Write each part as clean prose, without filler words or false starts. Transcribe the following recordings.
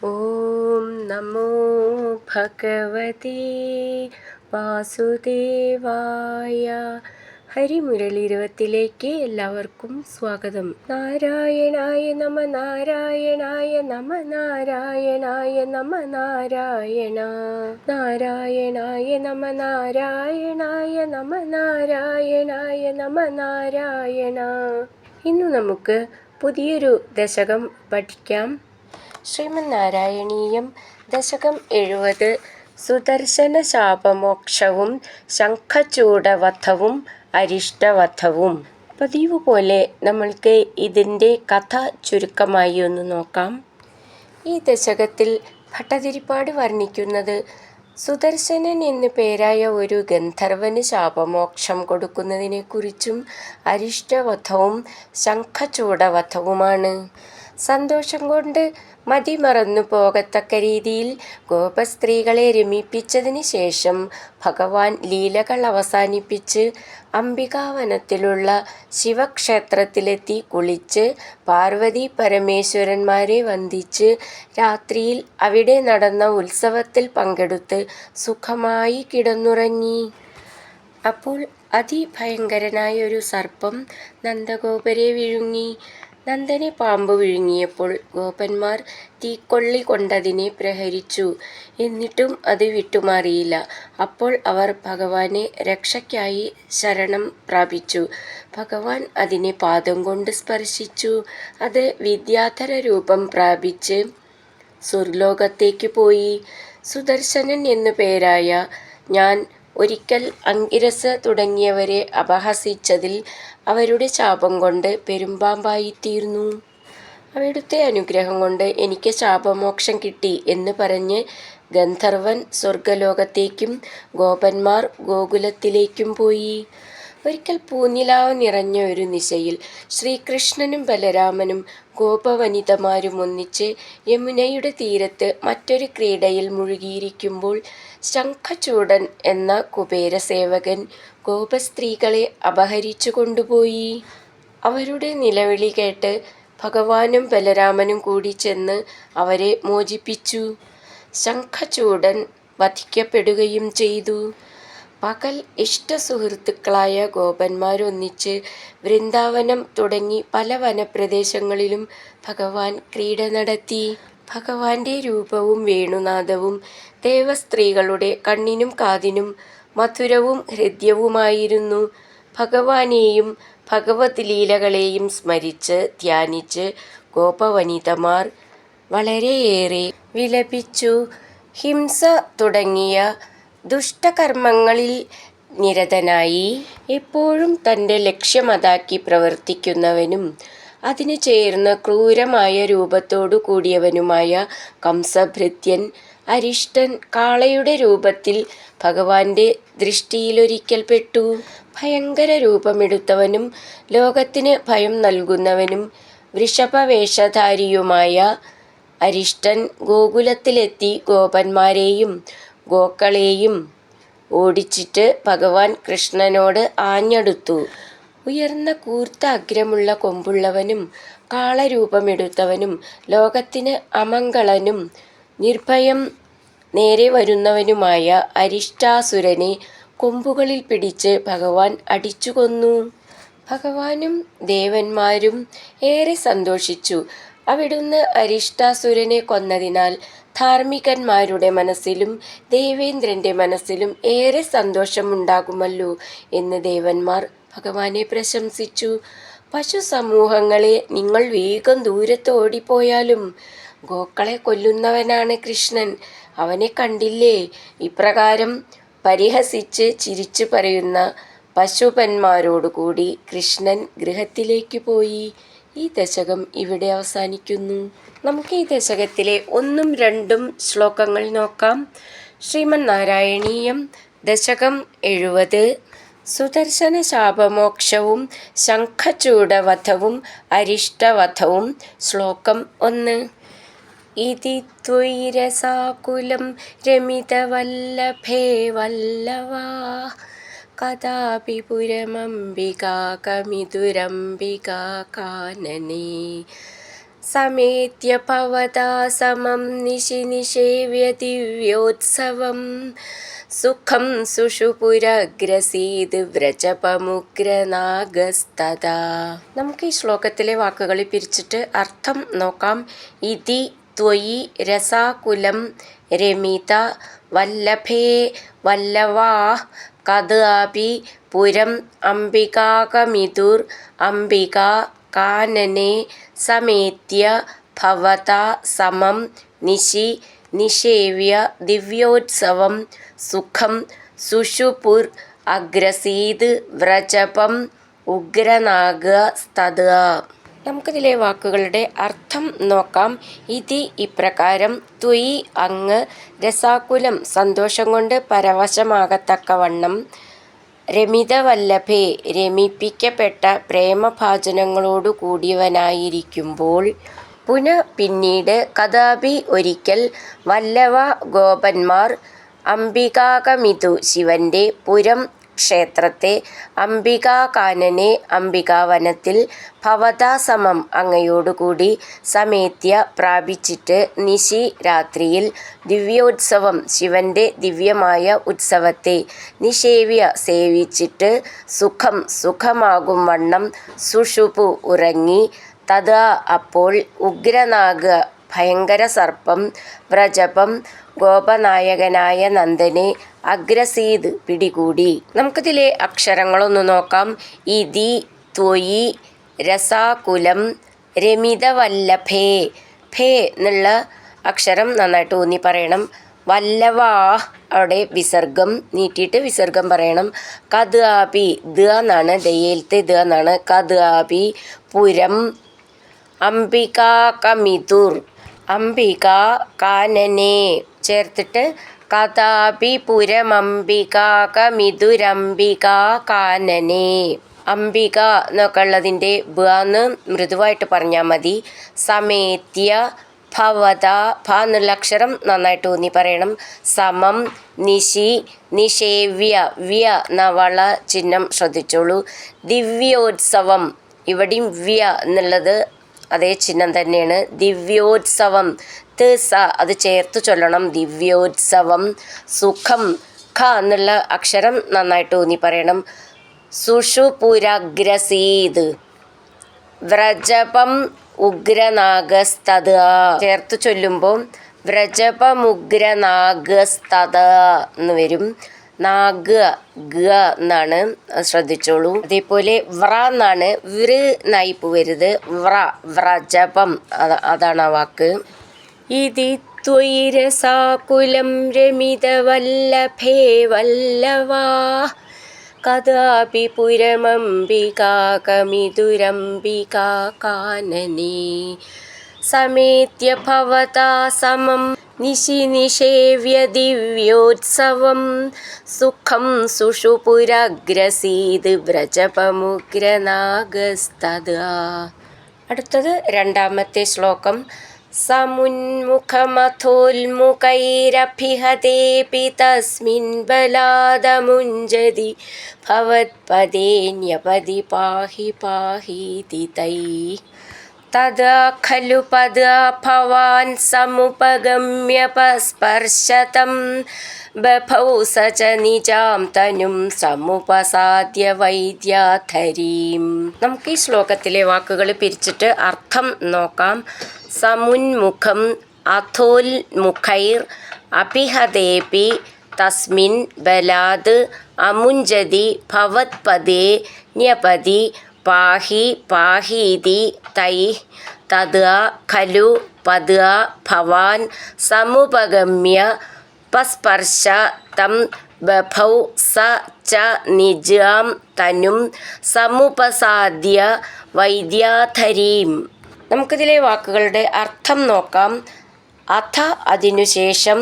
ഓം നമോ ഭഗവതേ വാസുദേവായ. ഹരിമുരളി 20 എല്ലാവർക്കും സ്വാഗതം. നാരായണായ നമ നാരായണായ നമ നാരായണായ നമ നാരായണ നാരായണായ നമ നാരായണായ നമ നാരായണായ നമ നാരായണ. ഇന്ന് നമുക്ക് പുതിയൊരു ദശകം പഠിക്കാം. ശ്രീമന്നാരായണീയം ദശകം 70 സുദർശന ശാപമോക്ഷവും ശംഖചൂഡവധവും അരിഷ്ടവധവും. പതിവ് പോലെ നമ്മൾക്ക് ഇതിൻ്റെ കഥ ചുരുക്കമായി ഒന്ന് നോക്കാം. ഈ ദശകത്തിൽ ഭട്ടതിരിപ്പാട് വർണ്ണിക്കുന്നത് സുദർശനൻ എന്നു പേരായ ഒരു ഗന്ധർവന് ശാപമോക്ഷം കൊടുക്കുന്നതിനെക്കുറിച്ചും അരിഷ്ടവധവും ശംഖചൂഡവധവുമാണ്. സന്തോഷം കൊണ്ട് മതിമറന്നു പോകത്തക്ക രീതിയിൽ ഗോപസ്ത്രീകളെ രമിപ്പിച്ചതിന് ശേഷം ഭഗവാൻ ലീലകൾ അവസാനിപ്പിച്ച് അംബികാവനത്തിലുള്ള ശിവക്ഷേത്രത്തിലെത്തി കുളിച്ച് പാർവതി പരമേശ്വരന്മാരെ വന്ദിച്ച് രാത്രിയിൽ അവിടെ നടന്ന ഉത്സവത്തിൽ പങ്കെടുത്ത് സുഖമായി കിടന്നുറങ്ങി. അപ്പോൾ അതിഭയങ്കരനായ ഒരു സർപ്പം നന്ദഗോപരെ വിഴുങ്ങി. നന്ദനെ പാമ്പ് വിഴുങ്ങിയപ്പോൾ ഗോപന്മാർ തീക്കൊള്ളി കൊണ്ടതിനെ പ്രഹരിച്ചു. എന്നിട്ടും അത് വിട്ടുമാറിയില്ല. അപ്പോൾ അവർ ഭഗവാനെ രക്ഷയ്ക്കായി ശരണം പ്രാപിച്ചു. ഭഗവാൻ അതിനെ പാദം കൊണ്ട് സ്പർശിച്ചു. അത് വിദ്യാധര രൂപം പ്രാപിച്ച് സ്വർലോകത്തേക്ക് പോയി. സുദർശനൻ എന്നു പേരായ ഞാൻ ഒരിക്കൽ അങ്കിരസ് തുടങ്ങിയവരെ അപഹസിച്ചതിൽ അവരുടെ ശാപം കൊണ്ട് പെരുമ്പാമ്പായിത്തീർന്നു. അവിടുത്തെ അനുഗ്രഹം കൊണ്ട് എനിക്ക് ശാപമോക്ഷം കിട്ടി എന്ന് പറഞ്ഞ് ഗന്ധർവൻ സ്വർഗലോകത്തേക്കും ഗോപന്മാർ ഗോകുലത്തിലേക്കും പോയി. ഒരിക്കൽ പൂനിലാവ് നിറഞ്ഞ ഒരു നിശയിൽ ശ്രീകൃഷ്ണനും ബലരാമനും ഗോപവനിതമാരും ഒന്നിച്ച് യമുനയുടെ തീരത്ത് മറ്റൊരു ക്രീഡയിൽ മുഴുകിയിരിക്കുമ്പോൾ ശംഖചൂഡൻ എന്ന കുബേരസേവകൻ ഗോപസ്ത്രീകളെ അപഹരിച്ചു കൊണ്ടുപോയി. അവരുടെ നിലവിളി കേട്ട് ഭഗവാനും ബലരാമനും കൂടി ചെന്ന് അവരെ മോചിപ്പിച്ചു. ശംഖചൂഡൻ വധിക്കപ്പെടുകയും ചെയ്തു. പകൽ ഇഷ്ടസുഹൃത്തുക്കളായ ഗോപന്മാരൊന്നിച്ച് വൃന്ദാവനം തുടങ്ങി പല വനപ്രദേശങ്ങളിലും ഭഗവാൻ ക്രീഡ നടത്തി. ഭഗവാന്റെ രൂപവും വേണുനാദവും ദേവസ്ത്രീകളുടെ കണ്ണിനും കാതിനും മധുരവും ഹൃദ്യവുമായിരുന്നു. ഭഗവാനെയും ഭഗവത് ലീലകളെയും സ്മരിച്ച് ധ്യാനിച്ച് ഗോപവനിതമാർ വളരെയേറെ വിലപിച്ചു. ഹിംസ തുടങ്ങിയ ദുഷ്ടകർമ്മങ്ങളിൽ നിരതനായി എപ്പോഴും തൻ്റെ ലക്ഷ്യമതാക്കി പ്രവർത്തിക്കുന്നവനും അതിന് ചേർന്ന് ക്രൂരമായ രൂപത്തോടു കൂടിയവനുമായ കംസഭൃത്യൻ അരിഷ്ടൻ കാളയുടെ രൂപത്തിൽ ഭഗവാന്റെ ദൃഷ്ടിയിലൊരിക്കൽ പെട്ടു. ഭയങ്കര രൂപമെടുത്തവനും ലോകത്തിന് ഭയം നൽകുന്നവനും വൃഷഭവേഷധാരിയുമായ അരിഷ്ടൻ ഗോകുലത്തിലെത്തി ഗോപന്മാരെയും ഗോക്കളെയും ഓടിച്ചിട്ട് ഭഗവാൻ കൃഷ്ണനോട് ആഞ്ഞടുത്തു. ഉയർന്ന കൂർത്ത അഗ്രമുള്ള കൊമ്പുള്ളവനും കാളരൂപമെടുത്തവനും ലോകത്തിന് അമംഗളനും നിർഭയം നേരെ വരുന്നവനുമായ അരിഷ്ടാസുരനെ കൊമ്പുകളിൽ പിടിച്ച് ഭഗവാൻ അടിച്ചു കൊന്നു. ഭഗവാനും ദേവന്മാരും ഏറെ സന്തോഷിച്ചു. അവിടുന്ന് അരിഷ്ടാസുരനെ കൊന്നതിനാൽ ധാർമ്മികന്മാരുടെ മനസ്സിലും ദേവേന്ദ്രൻ്റെ മനസ്സിലും ഏറെ സന്തോഷമുണ്ടാകുമല്ലോ എന്ന് ദേവന്മാർ ഭഗവാനെ പ്രശംസിച്ചു. പശു സമൂഹങ്ങളെ, നിങ്ങൾ വേഗം ദൂരത്ത് ഓടിപ്പോയാലും ഗോക്കളെ കൊല്ലുന്നവനാണ് കൃഷ്ണൻ, അവനെ കണ്ടില്ലേ? ഇപ്രകാരം പരിഹസിച്ച് ചിരിച്ചു പറയുന്ന പശുപന്മാരോടുകൂടി കൃഷ്ണൻ ഗൃഹത്തിലേക്ക് പോയി. ഈ ദശകം ഇവിടെ അവസാനിക്കുന്നു. നമുക്ക് ഈ ദശകത്തിലെ 1ഉം 2ഉം ശ്ലോകങ്ങൾ നോക്കാം. ശ്രീമന്നാരായണീയം ദശകം 70 സുദർശന ശാപമോക്ഷവും ശംഖചൂഡവധവും അരിഷ്ടവധവും. ശ്ലോകം 1. ഇതി ത്വയിരസാകുലം രമിതവല്ലഭേ വല്ലവാ കഥാപി പുരമംബികാകമിതുരംബികാകാനനേ സമേത്യ ഭവതാ സമം നിശി നിഷേവ്യ ദിവ്യോത്സവം സുഖം സുഷുപുരഗ്രസീത് വ്രജപമുഗ്രനാഗസ്തദാ. നമുക്ക് ഈ ശ്ലോകത്തിലെ വാക്കുകൾ പിരിച്ചിട്ട് അർത്ഥം നോക്കാം. ഇതി ത്വയി രസാകുലം രമിത വല്ലഭേ വല്ലവാ കദാപി പുരം അംബികാകമിതുർ അംബികാ കാനനെ സമേത്യ ഭവതാ സമം നിശി നിഷേവ്യ ദിവ്യോത്സവം സുഖം സുഷുപുർ അഗ്രസീത് വ്രജപം ഉഗ്രനാഗസ്തദാ. നമുക്കിതിലെ വാക്കുകളുടെ അർത്ഥം നോക്കാം. ഇതി ഇപ്രകാരം, ത്വയി അങ്ങ്, രസാകുലം സന്തോഷം കൊണ്ട് പരവശമാകത്തക്കവണ്ണം, രമിതവല്ലഭേ രമിപ്പിക്കപ്പെട്ട പ്രേമഭാജനങ്ങളോടു കൂടിയവനായിരിക്കുമ്പോൾ, പിന്നീട് കഥാപി ഒരിക്കൽ, വല്ലവ ഗോപന്മാർ, അംബികാകമിതു ശിവന്റെ പുരം ക്ഷേത്രത്തെ, അംബികാകാനനെ അംബികാവനത്തിൽ, ഭവതാ സമം അങ്ങയോടുകൂടി, സമേത്യ പ്രാപിച്ചിട്ട്, നിശി രാത്രിയിൽ, ദിവ്യോത്സവം ശിവന്റെ ദിവ്യമായ ഉത്സവത്തെ, നിഷേവ്യ സേവിച്ചിട്ട്, സുഖം സുഖമാകും വണ്ണം, സുഷുപു ഉറങ്ങി, തഥാ അപ്പോൾ, ഉഗ്രനാഗ ഭയങ്കര സർപ്പം, വ്രജപം ഗോപനായകനായ നന്ദനെ, അഗ്രസീത് പിടികൂടി. നമുക്കിതിലെ അക്ഷരങ്ങളൊന്ന് നോക്കാം. ഇതി ത്വയി രസാകുലം രമിതവല്ലഭേ. ഭേ എന്നുള്ള അക്ഷരം നന്നായിട്ട് ഊന്നി പറയണം. വല്ലവാ അവിടെ വിസർഗം നീട്ടിയിട്ട് വിസർഗം പറയണം. കത് ആപി ദ എന്നാണ്, ദയേലത്തെ ദ എന്നാണ്. കത് ആപി പുരം അംബികാകമിതുർ അംബികാ കാനനെ ചേർത്തിട്ട് കഥാപി പുരമംബികാകമിതുരംബികാ കാനനെ. അംബിക എന്നൊക്കെ ഉള്ളതിൻ്റെ ബന്ന് മൃദുവായിട്ട് പറഞ്ഞാൽ മതി. സമേത്യ ഭവത ഭ എന്നുള്ള അക്ഷരം നന്നായിട്ട് ഊന്നി പറയണം. സമം നിശി നിഷേവ്യ വ്യ നവള ചിഹ്നം ശ്രദ്ധിച്ചോളൂ. ദിവ്യോത്സവം ഇവിടെയും വ്യ എന്നുള്ളത് അതേ ചിഹ്നം തന്നെയാണ്. ദിവ്യോത്സവം സ അത് ചേർത്ത് ചൊല്ലണം. ദിവ്യോത്സവം. സുഖം ഖ എന്നുള്ള അക്ഷരം നന്നായിട്ട് ഊന്നി പറയണം. സുഷുപുരഗ്രസീത്. വ്രജപം ഉഗ്രനാഗസ്തദ ചേർത്ത് ചൊല്ലുമ്പോൾ വ്രജപമുഗ്രനാഗസ്തദ എന്ന് വരും. നാഗ ഗ എന്നാണ്, ശ്രദ്ധിച്ചോളൂ. അതേപോലെ വ്ര എന്നാണ്, വൃ നായിപ്പ് വരുത്. വ്ര വ്രജപം അതാണ് ആ വാക്ക്. ഇതി ത്വയി രസാകുലം രമിതവല്ലഭേ വല്ലവാ കഥാപി പുരമംബികാകമിതുരംബികാ കാനനെ സമേത്യ ഭവതാ സമം നിശി നിഷേവ്യ ദിവ്യോത്സവം സുഖം സുഷുപുരഗ്രസീത് വ്രജപമുഗ്രനാഗസ്തദാ. അടുത്തത് രണ്ടാമത്തെ ശ്ലോകം. സമുന്മുഖമഥോൽമുഖൈരഭിഹതേപി തസ്മിൻ ബലാദമുഞ്ജതി ഭവത്പദേന്യപതി പാഹി പാഹീതി തൈഃ തദാ ഖലു പദാ ഭവാൻ സമുപഗമ്യ പസ്പർശതം ബഭൗ സ ച നിജാം തനും സമുപസാദ്യ വൈദ്യാധരീം. നമുക്ക് ഈ ശ്ലോകത്തിലെ വാക്കുകൾ പിരിച്ചിട്ട് അർത്ഥം നോക്കാം. സമുന്മുഖം അഥോൽമുഖൈർ അഭിഹതേപി തസ്മിൻ ബലാത് അമുഞ്ജതി ഭവത്പദേ ന്യപതി പാഹി പാഹീതി തൈഃ തദാ ഖലു പദാ ഭവാൻ സമുപഗമ്യ പസ്പർശ തം ബഭൗ സ ച നിജാം തനും സമുപസാദ്യ വൈദ്യാധരീം. നമുക്കിതിലെ വാക്കുകളുടെ അർത്ഥം നോക്കാം. അഥ അതിനുശേഷം,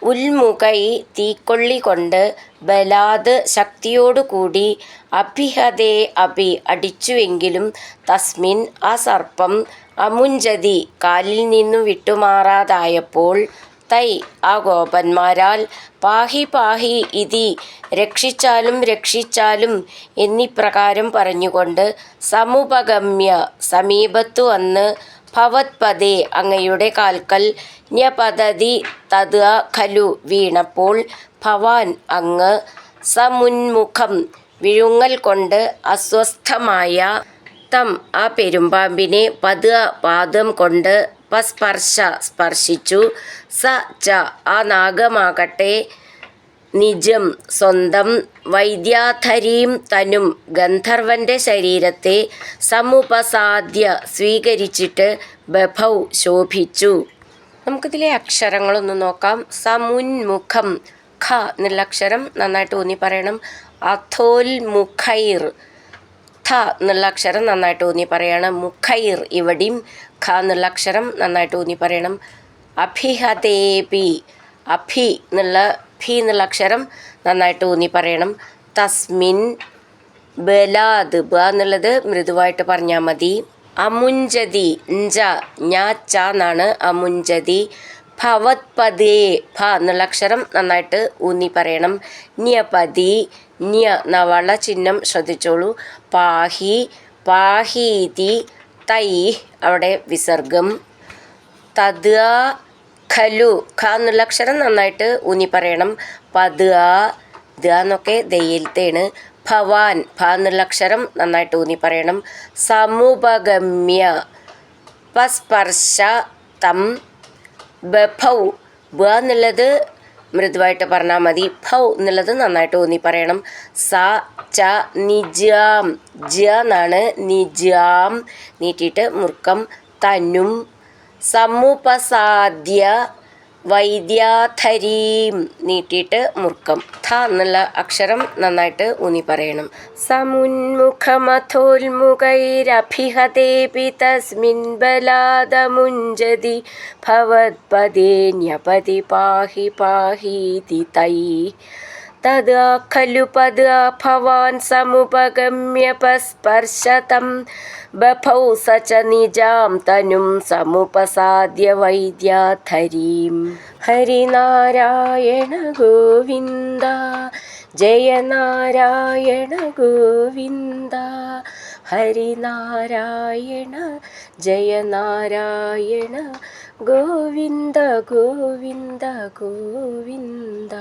ഉൽമുഖൈ തീക്കൊള്ളി കൊണ്ട്, ബലാത് ശക്തിയോടുകൂടി, അഭിഹതേ അഭി അടിച്ചുവെങ്കിലും, തസ്മിൻ ആ സർപ്പം, അമുഞ്ജതി കാലിൽ നിന്നു വിട്ടുമാറാതായപ്പോൾ, തൈ ആ ഗോപന്മാരാൽ, പാഹി പാഹി ഇതി രക്ഷിച്ചാലും രക്ഷിച്ചാലും എന്നിപ്രകാരം പറഞ്ഞുകൊണ്ട്, സമുപഗമ്യ സമീപത്തു വന്ന്, ഭവത്പദേ അങ്ങയുടെ കാൽക്കൽ ന്യപതതി തത് ഖലു വീണപ്പോൾ ഭവാൻ അങ്ങ് സമുന്മുഖം വിഴുങ്ങൽ കൊണ്ട് അസ്വസ്ഥമായ തം ആ പെരുമ്പാമ്പിനെ പാദം കൊണ്ട് സ്പർശിച്ചു. സ ച ആ നാഗമാകട്ടെ നിജം സ്വന്തം വൈദ്യാധരീം തനും ഗന്ധർവന്റെ ശരീരത്തെ സമുപസാദ്യ സ്വീകരിച്ചിട്ട് ബഭൗ ശോഭിച്ചു. നമുക്കിതിലെ അക്ഷരങ്ങളൊന്ന് നോക്കാം. സമുന്മുഖം ഖ എന്നുള്ള അക്ഷരം നന്നായിട്ട് ഊന്നി പറയണം. അഥോൽമുഖൈർ ഥ എന്നുള്ള അക്ഷരം നന്നായിട്ട് ഊന്നി പറയണം. മുഖൈർ ഇവിടെയും ഖ എന്നുള്ള അക്ഷരം നന്നായിട്ട് ഊന്നി പറയണം. അഭിഹതേപി അഭി എന്നുള്ള ഭി എന്നുള്ള അക്ഷരം നന്നായിട്ട് ഊന്നി പറയണം. തസ്മിൻ ബലാദ് ബ എന്നുള്ളത് മൃദുവായിട്ട് പറഞ്ഞാൽ മതി. അമുഞ്ചതി ഞ്ച ഞാ ച എന്നാണ് അമുഞ്ചതി. ഭവത്പദേ ഭ എന്നുള്ള അക്ഷരം നന്നായിട്ട് ഊന്നി പറയണം. ന്യപതി ന്യ നവള ചിഹ്നം ശ്രദ്ധിച്ചോളൂ. പാഹി പാഹീതി തൈ അവിടെ വിസർഗം. തത് ഖലു ഖ എന്നുള്ള അക്ഷരം നന്നായിട്ട് ഊന്നി പറയണം. പത് ദ എന്നൊക്കെ ദയ്യലത്തേണ്. ഭവാൻ ഭ എന്നുള്ള അക്ഷരം നന്നായിട്ട് ഊന്നി പറയണം. സമുപഗമ്യ പസ്പർശ തം ബഭൗ ബ എന്നുള്ളത് മൃദുവായിട്ട് പറഞ്ഞാൽ മതി. ഭൗ എന്നുള്ളത് നന്നായിട്ട് ഊന്നി പറയണം. സ ച നിജാം ജ എന്നാണ് നിജാം നീട്ടിയിട്ട് മുർക്കം. തനും സമുപസാദ്യ വൈദ്യാധരീം നീട്ടിയിട്ട് മുർക്കം. ഥ എന്നുള്ള അക്ഷരം നന്നായിട്ട് ഊന്നി പറയണം. സമുന്മുഖമഥോൽമുഖൈരഭിഹതേപി തസ്മിൻ ബലാദമുഞ്ജതി ഭവത്പദേ ന്യപതി പാഹി പാഹീതി തൈ തത് ഖലു പദ് ഭവാൻ സമുപഗമ്യ പസ്പർശതം ബഭൗ സ ച നിജാം തനും സമുപസാദ്യ വൈദ്യാധരീം. ഹരിനാരായണ ഗോവിന്ദ ജയ നാരായണ ഗോവിന്ദ. ഹരിനാരായണ ജയ നാരായണ ഗോവിന്ദ ഗോവിന്ദ ഗോവിന്ദ.